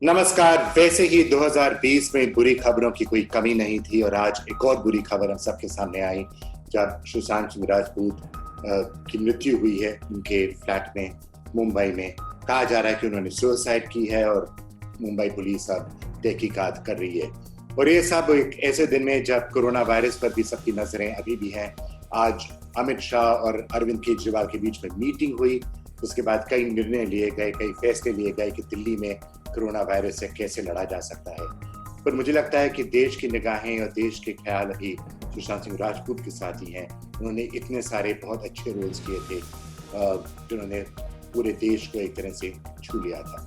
नमस्कार। वैसे ही 2020 में बुरी खबरों की कोई कमी नहीं थी और आज एक और बुरी खबर हम सबके सामने आई जब सुशांत सिंह राजपूत की मृत्यु हुई है उनके फ्लैट में मुंबई में। कहा जा रहा है कि उन्होंने सुसाइड की है और मुंबई पुलिस अब तहकीकात कर रही है। और ये सब एक ऐसे दिन में जब कोरोना वायरस पर भी सबकी नजरें अभी भी हैं। आज अमित शाह और अरविंद केजरीवाल के बीच में मीटिंग हुई। उसके बाद कई निर्णय लिए गए, कई फैसले लिए गए कि दिल्ली में कोरोना वायरस से कैसे लड़ा जा सकता है। पर मुझे लगता है कि देश की निगाहें और देश के ख्याल अभी सुशांत सिंह राजपूत के साथ ही हैं। उन्होंने इतने सारे बहुत अच्छे रोल्स किए थे जिन्होंने पूरे देश को एक तरह से छू लिया था।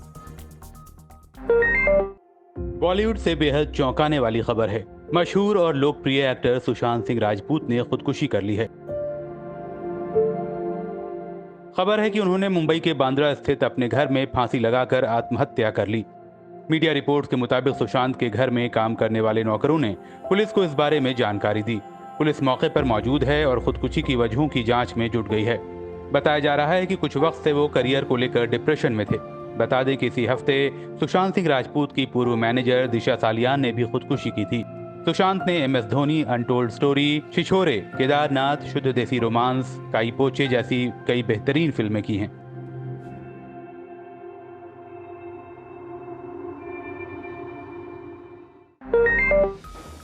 बॉलीवुड से बेहद चौंकाने वाली खबर है। मशहूर और लोकप्रिय एक्टर सुशांत सिंह राजपूत ने खुदकुशी कर ली है। खबर है कि उन्होंने मुंबई के बांद्रा स्थित अपने घर में फांसी लगाकर आत्महत्या कर ली। मीडिया रिपोर्ट्स के मुताबिक सुशांत के घर में काम करने वाले नौकरों ने पुलिस को इस बारे में जानकारी दी। पुलिस मौके पर मौजूद है और खुदकुशी की वजहों की जांच में जुट गई है। बताया जा रहा है कि कुछ वक्त से वो करियर को लेकर डिप्रेशन में थे। बता दें कि इसी हफ्ते सुशांत सिंह राजपूत की पूर्व मैनेजर दिशा सालियान ने भी खुदकुशी की थी। सुशांत ने MS धोनी, अनटोल्ड स्टोरी, छिछोरे, केदारनाथ, शुद्ध देसी रोमांस, काई पोचे जैसी कई बेहतरीन फिल्में की हैं।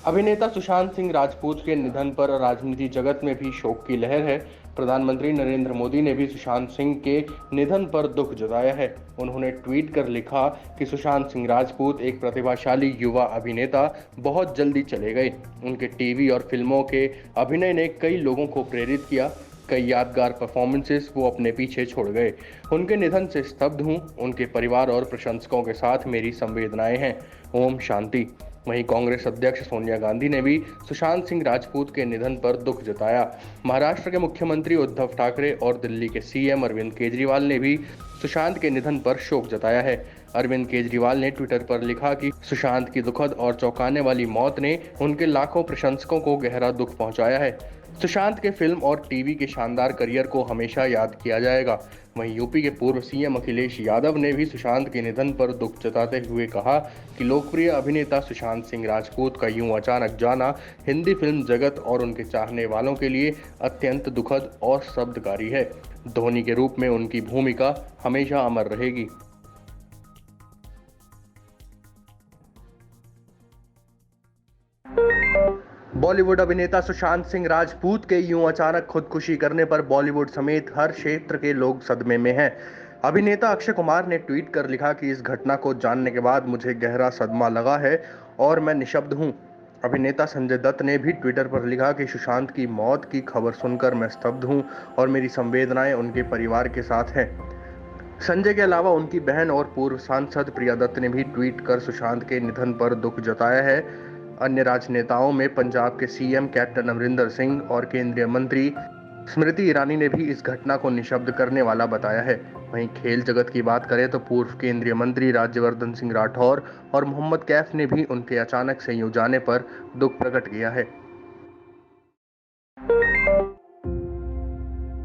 अभिनेता सुशांत सिंह राजपूत के निधन पर राजनीति जगत में भी शोक की लहर है। प्रधानमंत्री नरेंद्र मोदी ने भी सुशांत सिंह के निधन पर दुख जताया है। उन्होंने ट्वीट कर लिखा कि सुशांत सिंह राजपूत एक प्रतिभाशाली युवा अभिनेता बहुत जल्दी चले गए। उनके टीवी और फिल्मों के अभिनय ने कई लोगों को प्रेरित किया। कई यादगार परफॉर्मेंसेस वो अपने पीछे छोड़ गए। उनके निधन से स्तब्ध हूँ। उनके परिवार और प्रशंसकों के साथ मेरी संवेदनाएं हैं। ओम शांति। वहीं कांग्रेस अध्यक्ष सोनिया गांधी ने भी सुशांत सिंह राजपूत के निधन पर दुख जताया। महाराष्ट्र के मुख्यमंत्री उद्धव ठाकरे और दिल्ली के CM अरविंद केजरीवाल ने भी सुशांत के निधन पर शोक जताया है। अरविंद केजरीवाल ने ट्विटर पर लिखा कि सुशांत की दुखद और चौंकाने वाली मौत ने उनके लाखों प्रशंसकों को गहरा दुख पहुंचाया है। सुशांत के फिल्म और टीवी के शानदार करियर को हमेशा याद किया जाएगा। वहीं यूपी के पूर्व CM अखिलेश यादव ने भी सुशांत के निधन पर दुख जताते हुए कहा कि लोकप्रिय अभिनेता सुशांत सिंह राजपूत का यूं अचानक जाना हिंदी फिल्म जगत और उनके चाहने वालों के लिए अत्यंत दुखद और शब्दकारी है। धोनी के रूप में उनकी भूमिका हमेशा अमर रहेगी। बॉलीवुड अभिनेता सुशांत सिंह राजपूत के यूं अचानक खुदकुशी करने पर बॉलीवुड समेत हर क्षेत्र के लोग सदमे में हैं। अभिनेता अक्षय कुमार ने ट्वीट कर लिखा कि इस घटना को जानने के बाद मुझे गहरा सदमा लगा है और मैं निशब्द हूं। अभिनेता संजय दत्त ने भी ट्विटर पर लिखा कि सुशांत की मौत की खबर सुनकर मैं स्तब्ध हूं और मेरी संवेदनाएं उनके परिवार के साथ हैं। संजय के अलावा उनकी बहन और पूर्व सांसद प्रिया दत्त ने भी ट्वीट कर सुशांत के निधन पर दुख जताया है। अन्य राजनेताओं में पंजाब के CM कैप्टन अमरिंदर सिंह और केंद्रीय मंत्री स्मृति ईरानी ने भी इस घटना को निशब्द करने वाला बताया है। वहीं खेल जगत की बात करें तो पूर्व केंद्रीय मंत्री राज्यवर्धन सिंह राठौर और मोहम्मद कैफ ने भी उनके अचानक से यूं जाने पर दुख प्रकट किया है।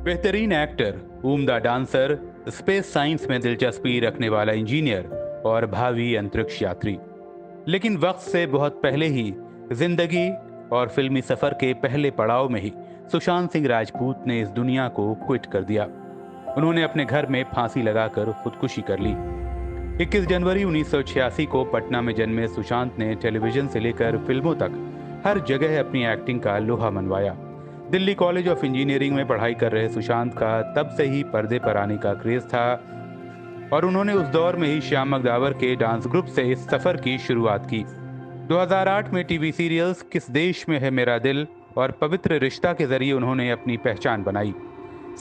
बेहतरीन एक्टर, उम्दा डांसर, स्पेस साइंस में दिलचस्पी रखने वाला इंजीनियर और भावी अंतरिक्ष यात्री, लेकिन वक्त से बहुत पहले ही जिंदगी और फिल्मी सफर के पहले पड़ाव में ही सुशांत सिंह राजपूत ने इस दुनिया को क्विट कर दिया। उन्होंने अपने घर में फांसी लगाकर खुदकुशी कर ली। 21 जनवरी 1986 को पटना में जन्मे सुशांत ने टेलीविजन से लेकर फिल्मों तक हर जगह अपनी एक्टिंग का लोहा मनवाया। दिल्ली कॉलेज ऑफ इंजीनियरिंग में पढ़ाई कर रहे सुशांत का तब से ही पर्दे पर आने का क्रेज था और उन्होंने उस दौर में ही श्याम मगदावर के डांस ग्रुप से इस सफर की शुरुआत की। 2008 में टीवी सीरियल्स किस देश में है मेरा दिल और पवित्र रिश्ता के जरिए उन्होंने अपनी पहचान बनाई।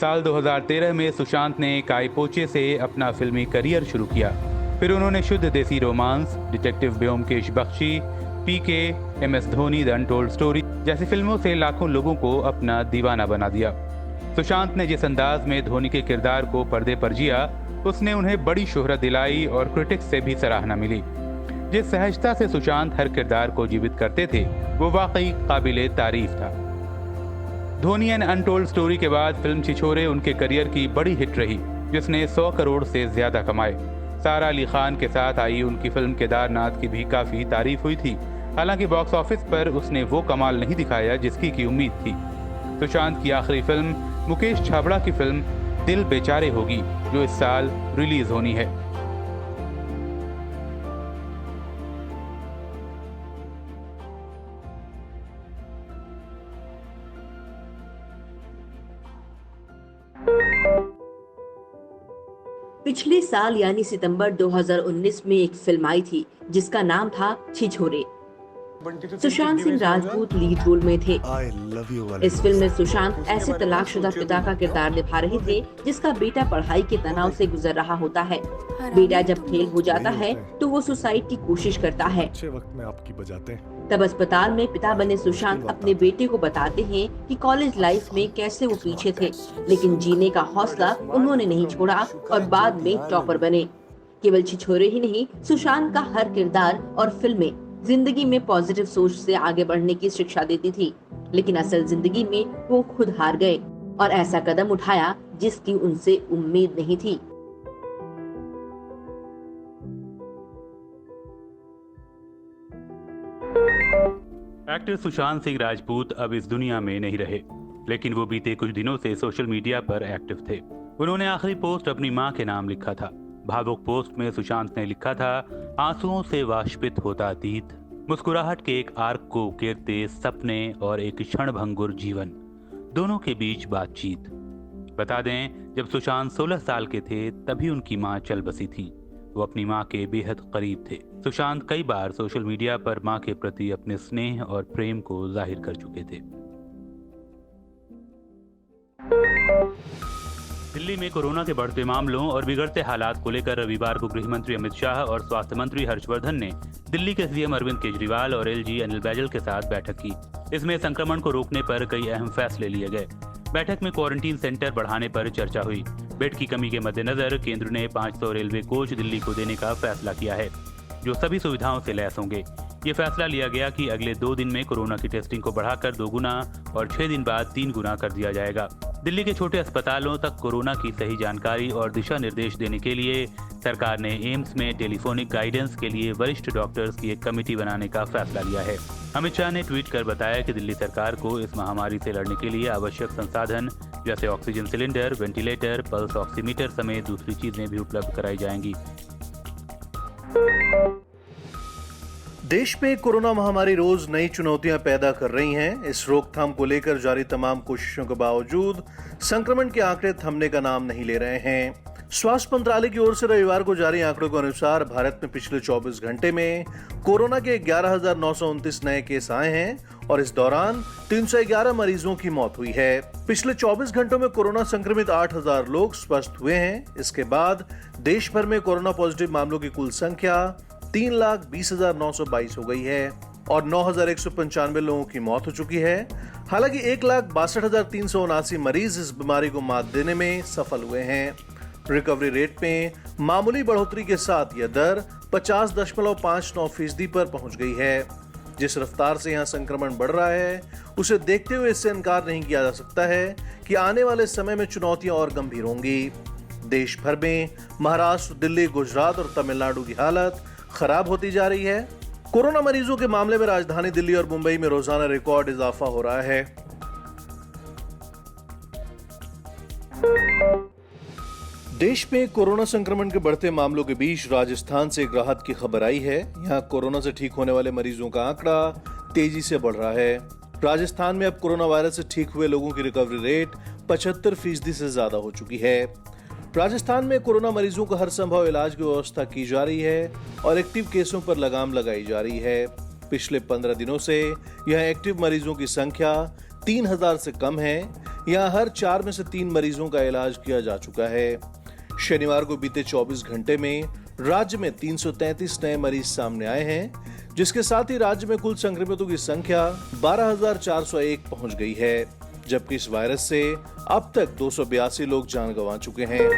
साल 2013 में सुशांत ने काई पोचे से अपना फिल्मी करियर शुरू किया। फिर उन्होंने Shuddh Desi romance, detective Byomkesh Bakshi, PK, MS Dhoni, the untold story जैसी फिल्मों से लाखों लोगों को अपना दीवाना बना दिया। सुशांत ने जिस अंदाज में धोनी के किरदार को पर्दे पर जिया, उसने उन्हें बड़ी शोहरत दिलाई और क्रिटिक्स से भी सराहना मिली। जिस सहजता से सुशांत हर किरदार को जीवित करते थे वो वाकई काबिले तारीफ था। धोनी एंड अनटोल्ड स्टोरी के बाद फिल्म छिछोरे उनके करियर की बड़ी हिट रही, जिसने 100 करोड़ से ज्यादा कमाए। सारा अली खान के साथ आई उनकी फिल्म केदारनाथ की भी काफी तारीफ हुई थी। हालांकि बॉक्स ऑफिस पर उसने वो कमाल नहीं दिखाया जिसकी की उम्मीद थी। सुशांत की आखिरी फिल्म मुकेश छाबड़ा की फिल्म दिल बेचारे होगी, जो इस साल रिलीज होनी है। पिछले साल यानी सितंबर 2019 में एक फिल्म आई थी जिसका नाम था छिछोरे। सुशांत सिंह राजपूत लीड रोल में थे। इस फिल्म में सुशांत ऐसे तलाकशुदा पिता का किरदार निभा रहे थे जिसका बेटा पढ़ाई के तनाव से गुजर रहा होता है। बेटा जब फेल हो जाता है तो वो सुसाइड की कोशिश करता है। तब अस्पताल में पिता बने सुशांत अपने बेटे को बताते हैं कि कॉलेज लाइफ में कैसे वो पीछे थे, लेकिन जीने का हौसला उन्होंने नहीं छोड़ा और बाद में टॉपर बने। केवल छिछोरे ही नहीं, सुशांत का हर किरदार और फिल्में जिंदगी में पॉजिटिव सोच से आगे बढ़ने की शिक्षा देती थी, लेकिन असल जिंदगी में वो खुद हार गए और ऐसा कदम उठाया जिसकी उनसे उम्मीद नहीं थी। एक्टर सुशांत सिंह राजपूत अब इस दुनिया में नहीं रहे, लेकिन वो बीते कुछ दिनों से सोशल मीडिया पर एक्टिव थे। उन्होंने आखिरी पोस्ट अपनी मां के नाम लिखा था। भावुक पोस्ट में सुशांत ने लिखा था, आंसुओं से वाष्पित होता अतीत, मुस्कुराहट के एक आर्क को उकेरते सपने और एक क्षणभंगुर जीवन, दोनों के बीच बातचीत। बता दें, जब सुशांत 16 साल के थे तभी उनकी मां चल बसी थी। वो अपनी मां के बेहद करीब थे। सुशांत कई बार सोशल मीडिया पर मां के प्रति अपने स्नेह और प्रेम को जाहिर कर चुके थे। दिल्ली में कोरोना के बढ़ते मामलों और बिगड़ते हालात को लेकर रविवार को गृह मंत्री अमित शाह और स्वास्थ्य मंत्री हर्षवर्धन ने दिल्ली के सीएम अरविंद केजरीवाल और एलजी अनिल बैजल के साथ बैठक की। इसमें संक्रमण को रोकने पर कई अहम फैसले लिए गए। बैठक में क्वारंटीन सेंटर बढ़ाने पर चर्चा हुई। बेड की कमी के मद्देनजर केंद्र ने 500 रेलवे कोच दिल्ली को देने का फैसला किया है, जो सभी सुविधाओं से लैस होंगे। ये फैसला लिया गया कि अगले 2 दिन में कोरोना की टेस्टिंग को बढ़ाकर 2 गुना और 6 दिन बाद 3 गुना कर दिया जाएगा। दिल्ली के छोटे अस्पतालों तक कोरोना की सही जानकारी और दिशा निर्देश देने के लिए सरकार ने एम्स में टेलीफोनिक गाइडेंस के लिए वरिष्ठ डॉक्टर्स की एक कमेटी बनाने का फैसला लिया है। अमित शाह ने ट्वीट कर बताया कि दिल्ली सरकार को इस महामारी से लड़ने के लिए आवश्यक संसाधन जैसे oxygen cylinder, ventilator, pulse oximeter समेत दूसरी चीजें भी उपलब्ध कराई जाएंगी। देश में कोरोना महामारी रोज नई चुनौतियां पैदा कर रही हैं। इस रोकथाम को लेकर जारी तमाम कोशिशों के बावजूद संक्रमण के आंकड़े थमने का नाम नहीं ले रहे हैं। स्वास्थ्य मंत्रालय की ओर से रविवार को जारी आंकड़ों के अनुसार भारत में पिछले 24 घंटे में कोरोना के 11,929 नए केस आए हैं और इस दौरान 311 मरीजों की मौत हुई है। पिछले 24 घंटों में कोरोना संक्रमित 8,000 लोग स्वस्थ हुए हैं। इसके बाद देश भर में कोरोना पॉजिटिव मामलों की कुल संख्या 3,20,922 हो गई है और 9,195 लोगों की मौत हो चुकी है। हालांकि 1,62,379 मरीज इस बीमारी को मात देने में सफल हुए हैं। रिकवरी रेट में मामूली बढ़ोतरी के साथ यह दर 50.59% पर पहुंच गई है। जिस रफ्तार से यहां संक्रमण बढ़ रहा है, उसे देखते हुए इससे इनकार नहीं किया जा सकता है कि आने वाले समय में चुनौतियां और गंभीर होंगी। देश भर में महाराष्ट्र, दिल्ली, गुजरात और तमिलनाडु की हालत खराब होती जा रही है। कोरोना मरीजों के मामले में राजधानी दिल्ली और मुंबई में रोजाना रिकॉर्ड इजाफा हो रहा है। देश में कोरोना संक्रमण के बढ़ते मामलों के बीच राजस्थान से एक राहत की खबर आई है। यहां कोरोना से ठीक होने वाले मरीजों का आंकड़ा तेजी से बढ़ रहा है। राजस्थान में अब कोरोना वायरस से ठीक हुए लोगों की रिकवरी रेट 75% से ज्यादा हो चुकी है। राजस्थान में कोरोना मरीजों को हर संभव इलाज की व्यवस्था की जा रही है और एक्टिव केसों पर लगाम लगाई जा रही है। पिछले 15 दिनों से यहां एक्टिव मरीजों की संख्या 3,000 से कम है। यहां हर 4 में से 3 मरीजों का इलाज किया जा चुका है। शनिवार को बीते 24 घंटे में राज्य में 333 नए मरीज सामने आए हैं, जिसके साथ ही राज्य में कुल संक्रमितों की संख्या 12,401 पहुंच गई है, जबकि इस वायरस से अब तक 282 लोग जान गंवा चुके हैं।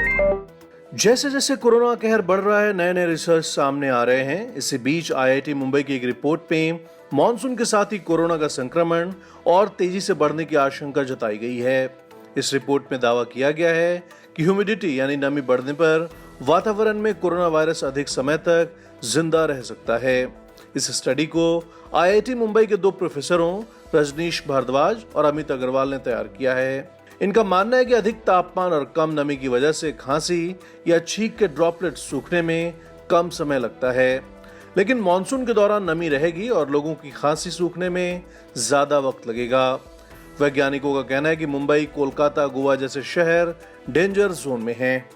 जैसे जैसे कोरोना का कहर बढ़ रहा है, नए नए रिसर्च सामने आ रहे हैं। इसी बीच आईआईटी मुंबई की एक रिपोर्ट में मॉनसून के साथ ही कोरोना का संक्रमण और तेजी से बढ़ने की आशंका जताई गई है। इस रिपोर्ट में दावा किया गया है कि ह्यूमिडिटी यानी नमी बढ़ने पर वातावरण में कोरोना वायरस अधिक समय तक जिंदा रह सकता है। इस स्टडी को IIT मुंबई के 2 प्रोफेसरों रजनीश भारद्वाज और अमित अग्रवाल ने तैयार किया है। इनका मानना है कि अधिक तापमान और कम नमी की वजह से खांसी या छींक के ड्रॉपलेट सूखने में कम समय लगता है, लेकिन मॉनसून के दौरान नमी रहेगी और लोगों की खांसी सूखने में ज्यादा वक्त लगेगा। वैज्ञानिकों का कहना है कि मुंबई, कोलकाता, गोवा जैसे शहर डेंजर जोन में हैं।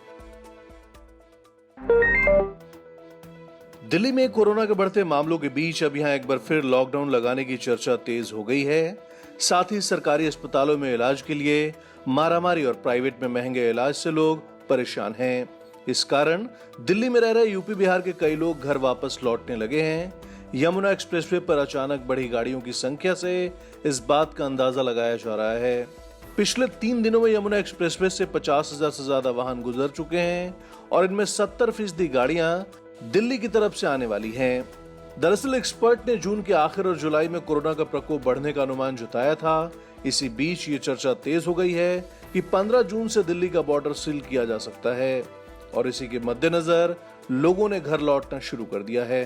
दिल्ली में कोरोना के बढ़ते मामलों के बीच अब यहां एक बार फिर लॉकडाउन लगाने की चर्चा तेज हो गई है। साथ ही सरकारी अस्पतालों में इलाज के लिए मारामारी और प्राइवेट में महंगे इलाज से लोग परेशान हैं। इस कारण दिल्ली में रह रहे यूपी, बिहार के कई लोग घर वापस लौटने लगे हैं। यमुना एक्सप्रेसवे पर अचानक बढ़ी गाड़ियों की संख्या से इस बात का अंदाजा लगाया जा रहा है। पिछले 3 दिनों में यमुना एक्सप्रेसवे से 50,000 से ज्यादा वाहन गुजर चुके हैं और इनमें 70% गाड़ियां दिल्ली की तरफ से आने वाली हैं। दरअसल एक्सपर्ट ने जून के आखिर और जुलाई में कोरोना का प्रकोप बढ़ने का अनुमान जताया था। इसी बीच ये चर्चा तेज हो गई है कि 15 जून से दिल्ली का बॉर्डर सील किया जा सकता है और इसी के मद्देनजर लोगों ने घर लौटना शुरू कर दिया है।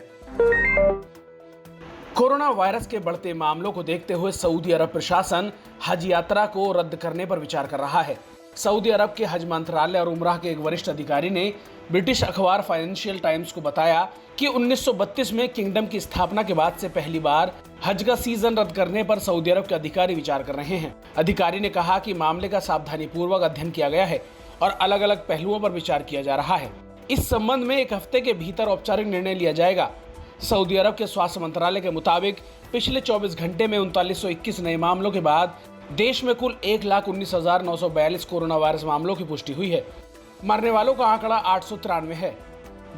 कोरोना वायरस के बढ़ते मामलों को देखते हुए सऊदी अरब प्रशासन हज यात्रा को रद्द करने पर विचार कर रहा है। सऊदी अरब के हज मंत्रालय और उमराह के एक वरिष्ठ अधिकारी ने ब्रिटिश अखबार फाइनेंशियल टाइम्स को बताया कि 1932 में किंगडम की स्थापना के बाद से पहली बार हज का सीजन रद्द करने पर सऊदी अरब के अधिकारी विचार कर रहे हैं। अधिकारी ने कहा कि मामले का सावधानीपूर्वक अध्ययन किया गया है और अलग अलग पहलुओं पर विचार किया जा रहा है। इस संबंध में 1 हफ्ते के भीतर औपचारिक निर्णय लिया जाएगा। सऊदी अरब के स्वास्थ्य मंत्रालय के मुताबिक पिछले 24 घंटे में 3921 नए मामलों के बाद देश में कुल 1,19,942 कोरोना वायरस मामलों की पुष्टि हुई है। मरने वालों का आंकड़ा 893 है।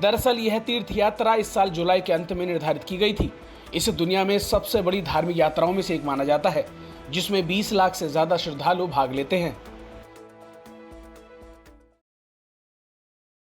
दरअसल यह तीर्थ यात्रा इस साल जुलाई के अंत में निर्धारित की गई थी। इसे दुनिया में सबसे बड़ी धार्मिक यात्राओं में से एक माना जाता है, जिसमें 20 लाख से ज्यादा श्रद्धालु भाग लेते हैं।